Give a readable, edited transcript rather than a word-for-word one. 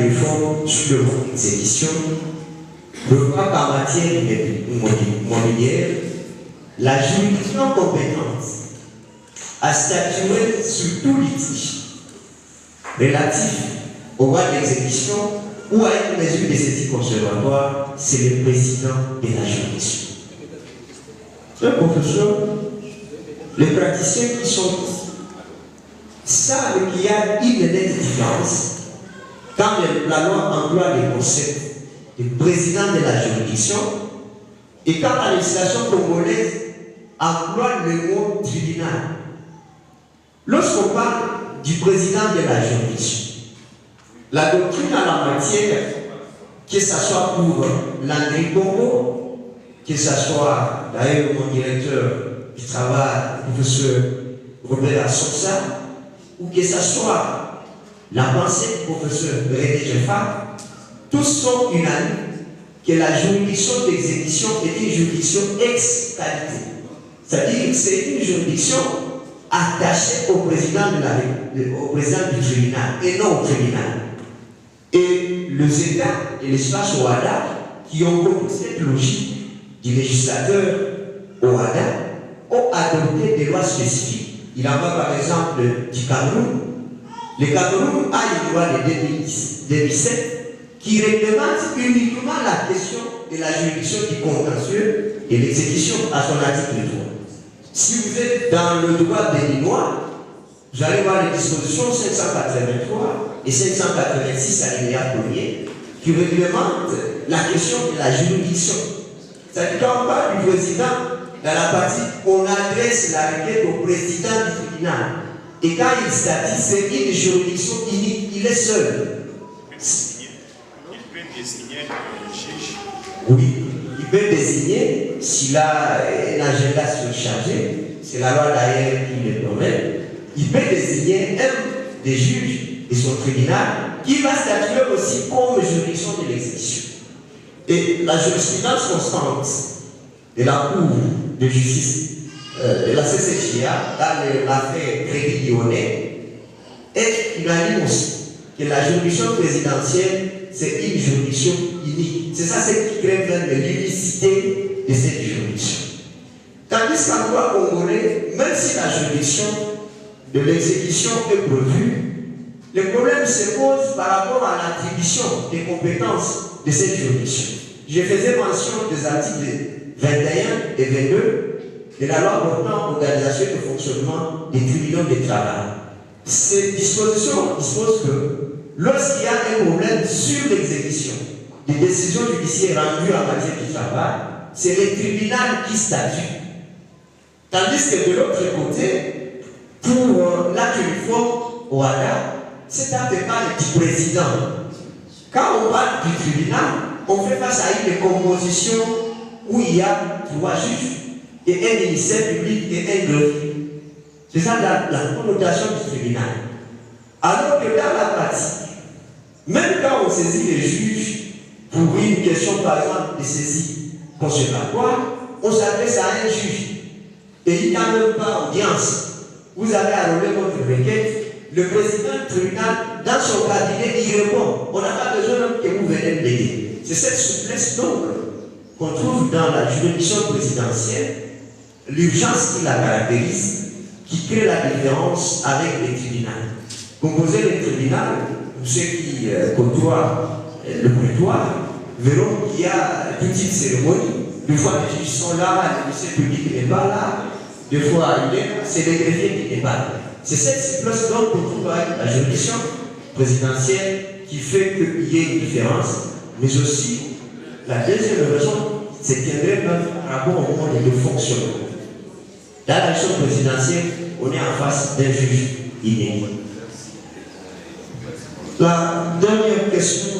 réforme sur le mode d'exécution, prévoit qu'en matière immobilière, la juridiction compétente a statué sur tout litige relatif au droit d'exécution ou à une mesure de saisie conservatoire, c'est le président de la juridiction. Un professeur, les praticiens qui sont savent qu'il y a une nette différence quand la loi emploie les concepts de président de la juridiction et quand la législation congolaise emploie le mot tribunal. Lorsqu'on parle du président de la juridiction, la doctrine en la matière, que ce soit pour l'André Congo, que ce soit d'ailleurs mon directeur du travail, le professeur Robert Assosa, ou que ce soit la pensée du professeur René Jeffa, tous sont unanimes que la juridiction d'exécution est une juridiction ex qualité. C'est-à-dire que c'est une juridiction attachée au président, au président du tribunal et non au tribunal. Et les États et l'espace OADA qui ont compris cette logique du législateur OADA ont adopté des lois spécifiques. Il en va par exemple du Cameroun. Le Cameroun a une loi de 2017 qui réglemente uniquement la question de la juridiction du contentieux et l'exécution à son article 3. Si vous êtes dans le droit béninois, vous allez voir les dispositions 583 et 586 alinéa 1er qui réglementent la question de la juridiction. C'est-à-dire quand on parle du président, dans la partie, on adresse la requête au président du tribunal. Et quand il statue, c'est une juridiction unique, il est seul. Il peut désigner un juge. Oui, il peut désigner s'il a un agenda surchargé, c'est la loi d'ailleurs qui le permet. Il peut désigner un des juges de son tribunal qui va statuer aussi comme juridiction de l'exécution. Et la jurisprudence constante de la Cour de justice de la CCJA dans l'affaire Crédit Lyonnais est unanime aussi que la juridiction présidentielle c'est une juridiction unique. C'est ça ce qui crée de l'unicité de cette juridiction. Tandis qu'en droit congolais, même si la juridiction de l'exécution est prévue, le problème se pose par rapport à l'attribution des compétences de cette juridiction. Je faisais mention des articles 21 et 22 de la loi portant organisation et fonctionnement des tribunaux de travail. Ces dispositions disposent que lorsqu'il y a un problème sur l'exécution des décisions judiciaires rendues en matière de travail, c'est le tribunal qui statue. Tandis que de l'autre côté, pour l'acte uniforme au HADA, cet acte parle du président. Quand on parle du tribunal, on fait face à une composition où il y a 3 juges et un ministère public et un greffier. C'est ça la connotation du tribunal. Alors que dans la pratique, même quand on saisit les juges pour une question par exemple de saisie conservatoire, on s'adresse à un juge et il n'y a même pas audience. Vous avez arrêté votre requête, le président du tribunal, dans son cabinet, il répond. On n'a pas besoin même que vous venez l'aider. C'est cette souplesse donc qu'on trouve dans la juridiction présidentielle, l'urgence qui la caractérise, qui crée la différence avec les tribunaux. Composer les tribunaux, pour ceux qui côtoient le prétoire, verront qu'il y a une petite cérémonie. Des fois, les juges sont là, le ministère public n'est pas là. Des fois, c'est le greffier qui n'est pas là. C'est cette souplesse donc qu'on trouve avec la juridiction présidentielle qui fait qu'il y ait une différence, mais aussi la deuxième raison, c'est qu'il y a même par rapport au monde de fonctionnement. Dans la juridiction présidentielle, on est en face d'un juge inédit. La dernière question